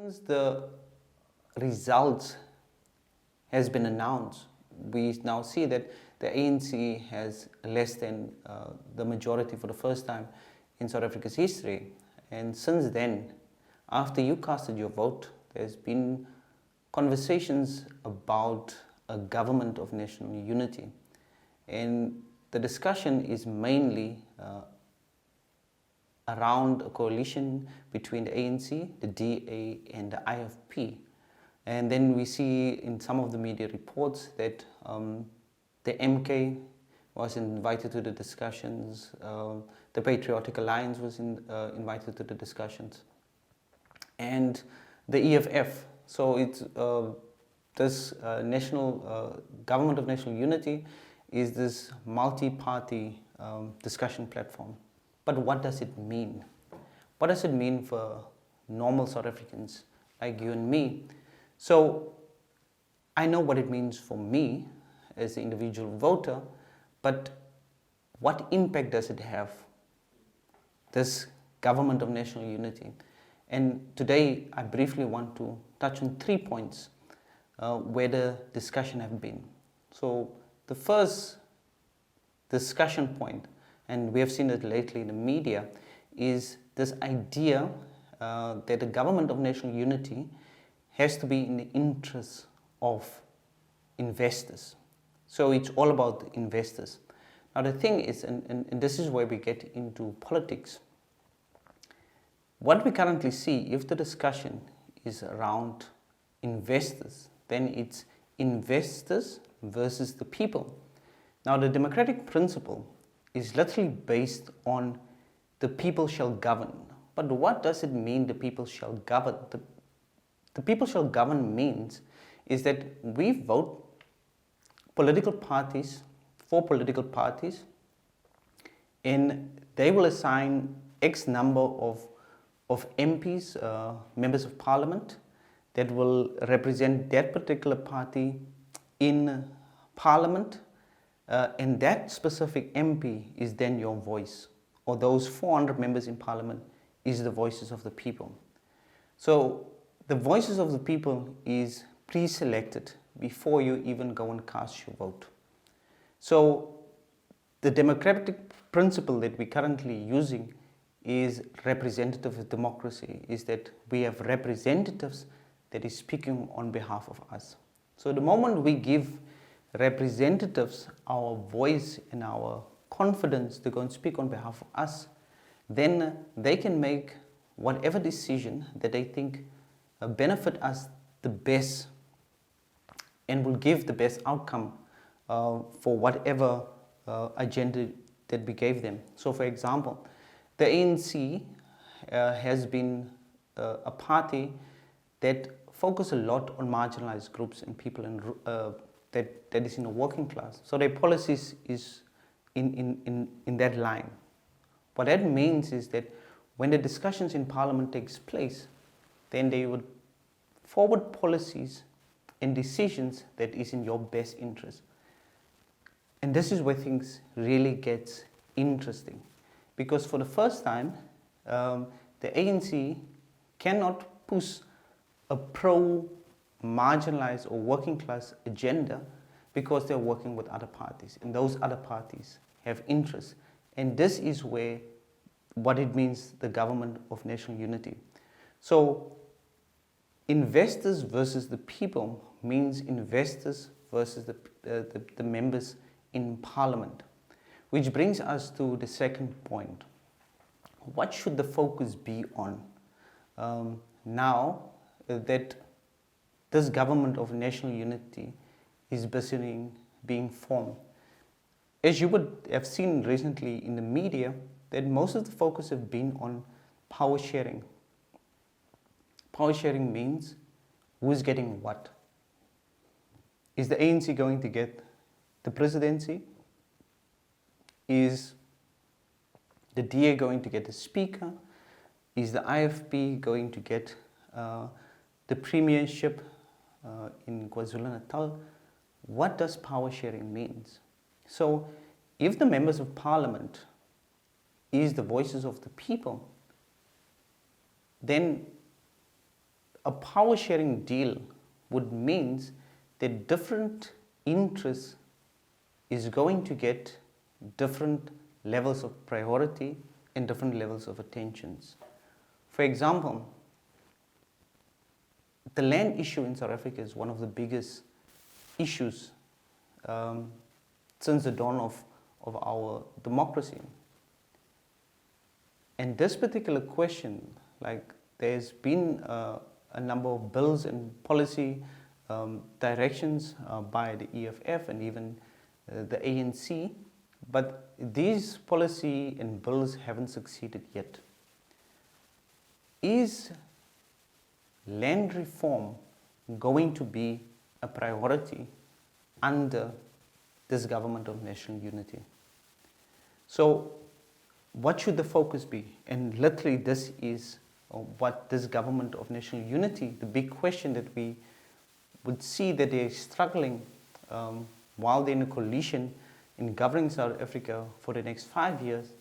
since the results has been announced, we now see that the ANC has less than the majority for the first time in South Africa's history. And since then, after you casted your vote, there's been conversations about a government of national unity. And the discussion is mainly around a coalition between the ANC, the DA, and the IFP. And then we see in some of the media reports that the MK was invited to the discussions, the Patriotic Alliance was invited to the discussions, and the EFF. So it's this national government of national unity is this multi-party discussion platform. But what does it mean? What does it mean for normal South Africans like you and me? So I know what it means for me as the individual voter, but what impact does it have, this government of national unity? And today I briefly want to touch on 3 points where the discussion have been. So the first discussion point, and we have seen it lately in the media, is this idea that the government of national unity has to be in the interest of investors. So it's all about investors. Now the thing is, and this is where we get into politics, what we currently see, if the discussion is around investors, then it's investors versus the people. Now the democratic principle is literally based on the people shall govern. But what does it mean the people shall govern? The people shall govern means is that we vote political parties, for political parties, and they will assign X number of MPs, members of parliament, that will represent that particular party in parliament, and that specific MP is then your voice, or those 400 members in parliament is the voices of the people. So the voices of the people is pre-selected before you even go and cast your vote. So the democratic principle that we're currently using is representative democracy, is that we have representatives that is speaking on behalf of us. So the moment we give representatives our voice and our confidence to go and speak on behalf of us, then they can make whatever decision that they think benefit us the best and will give the best outcome for whatever agenda that we gave them. So for example, the ANC has been a party that focus a lot on marginalized groups and people that is in the working class. So their policies is in that line. What that means is that when the discussions in parliament takes place, then they would forward policies and decisions that is in your best interest. And this is where things really gets interesting, because for the first time the ANC cannot push a pro-marginalized or working class agenda because they're working with other parties, and those other parties have interests. And this is where what it means, the government of national unity. So investors versus the people means investors versus the members in parliament, which brings us to the second point. What should the focus be on now that this government of national unity is being formed? As you would have seen recently in the media, that most of the focus have been on power sharing. Power sharing means who's getting what. Is the ANC going to get the presidency? Is the DA going to get the speaker? Is the IFP going to get the premiership in KwaZulu-Natal? What does power sharing means? So if the members of parliament is the voices of the people, then a power sharing deal would mean that different interests is going to get different levels of priority and different levels of attentions. For example, the land issue in South Africa is one of the biggest issues since the dawn of our democracy. And this particular question, like there's been a number of bills and policy directions by the EFF and even the ANC, but these policy and bills haven't succeeded yet. Is land reform going to be a priority under this government of national unity? So what should the focus be? And literally this is what this government of national unity, the big question that we would see that they're struggling while they're in a coalition in governing South Africa for the next 5 years.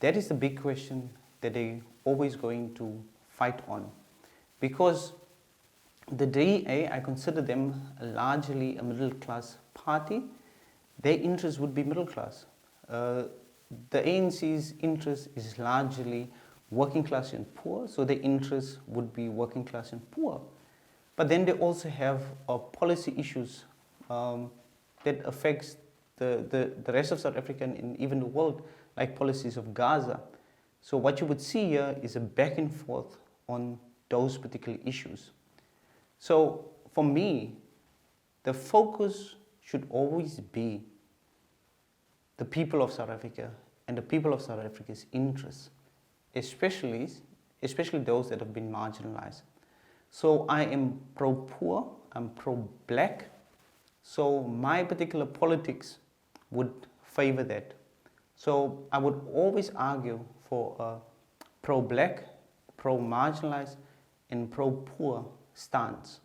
That is the big question that they're always going to fight on. Because the DA, I consider them largely a middle class party. Their interest would be middle class. The ANC's interest is largely working class and poor, so their interest would be working class and poor. But then they also have policy issues that affects the rest of South Africa and even the world, like policies of Gaza. So what you would see here is a back and forth on those particular issues. So for me, the focus should always be the people of South Africa and the people of South Africa's interests, especially those that have been marginalized. So I am pro-poor, I'm pro-black, so my particular politics would favor that. So I would always argue for a pro-black, pro-marginalized, and pro-poor stance.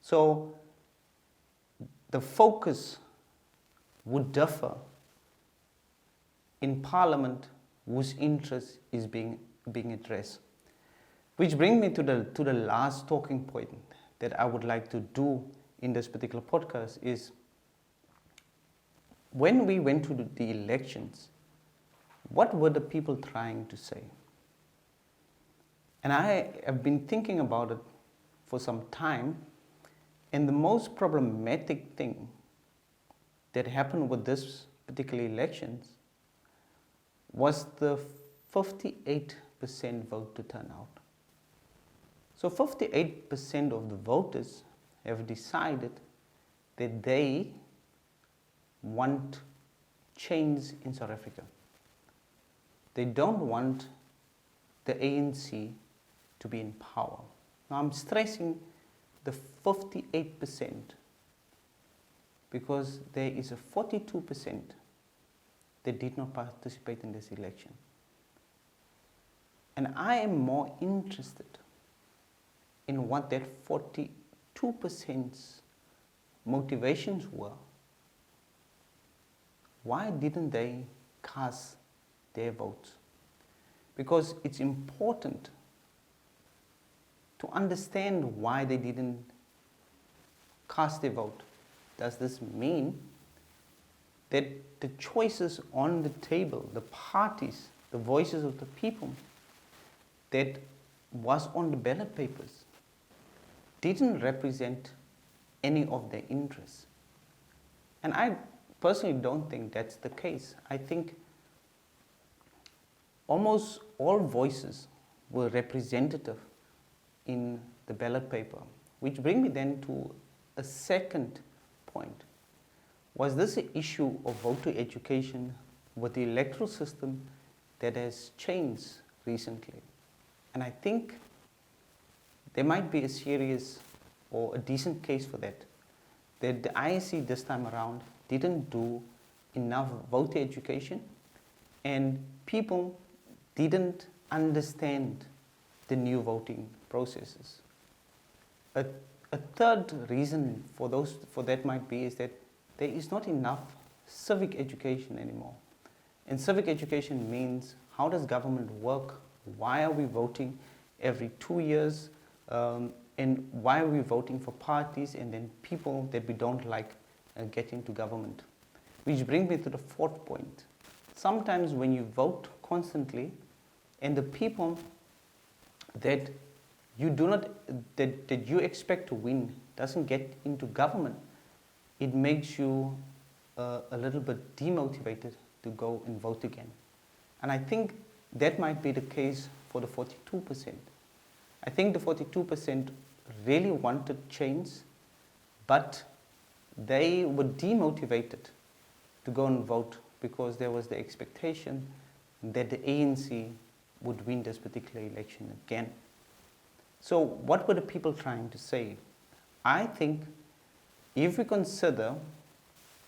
So the focus would differ in Parliament whose interest is being addressed. Which brings me to the last talking point that I would like to do in this particular podcast is, when we went to the elections, what were the people trying to say? And I have been thinking about it for some time, and the most problematic thing that happened with this particular elections was the 58% vote to turnout. So 58% of the voters have decided that they want change in South Africa. They don't want the ANC to be in power. Now I'm stressing the 58% because there is a 42% that did not participate in this election. And I am more interested in what that 42%'s motivations were. Why didn't they cast their votes? Because it's important to understand why they didn't cast their vote. Does this mean that the choices on the table, the parties, the voices of the people that was on the ballot papers didn't represent any of their interests? And I personally don't think that's the case. I think almost all voices were representative in the ballot paper, which brings me then to a second point. Was this an issue of voter education with the electoral system that has changed recently? And I think there might be a serious or a decent case for that the IEC this time around didn't do enough voter education, and people didn't understand the new voting processes. A third reason for that might be is that there is not enough civic education anymore. And civic education means, how does government work? Why are we voting every 2 years? and why are we voting for parties and then people that we don't like get into government. Which brings me to the fourth point. Sometimes when you vote constantly and the people that you do not, that you expect to win doesn't get into government, it makes you a little bit demotivated to go and vote again. And I think that might be the case for the 42%. I think the 42% really wanted change, but they were demotivated to go and vote because there was the expectation that the ANC would win this particular election again. So what were the people trying to say? I think if we consider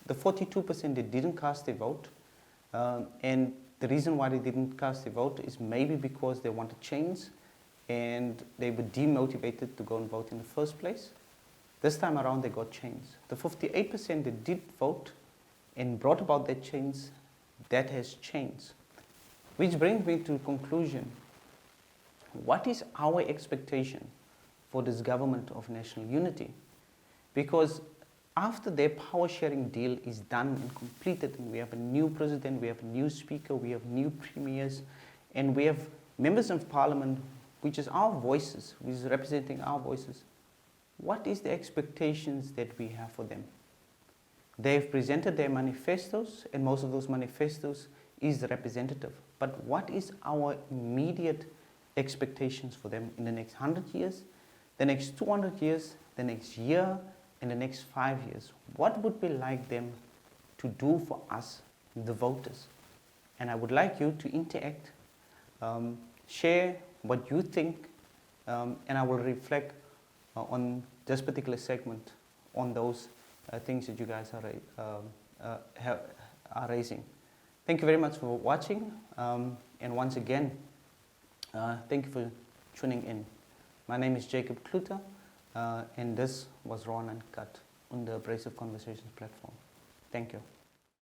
the 42% that didn't cast their vote, and the reason why they didn't cast their vote is maybe because they wanted change and they were demotivated to go and vote in the first place. This time around they got change. The 58% that did vote and brought about that change, that has changed. Which brings me to the conclusion. What is our expectation for this government of national unity? Because after their power sharing deal is done and completed, and we have a new president, we have a new speaker, we have new premiers, and we have members of parliament, which is our voices, which is representing our voices, what is the expectations that we have for them? They've presented their manifestos, and most of those manifestos is representative. But what is our immediate expectations for them in the next 100 years, the next 200 years, the next year, and the next 5 years? What would we like them to do for us, the voters? And I would like you to interact, share what you think, and I will reflect on this particular segment on those things that you guys are raising. Thank you very much for watching, and once again, thank you for tuning in. My name is Jacob Cloete, and this was Raw and Uncut on the Abrasive Conversations platform. Thank you.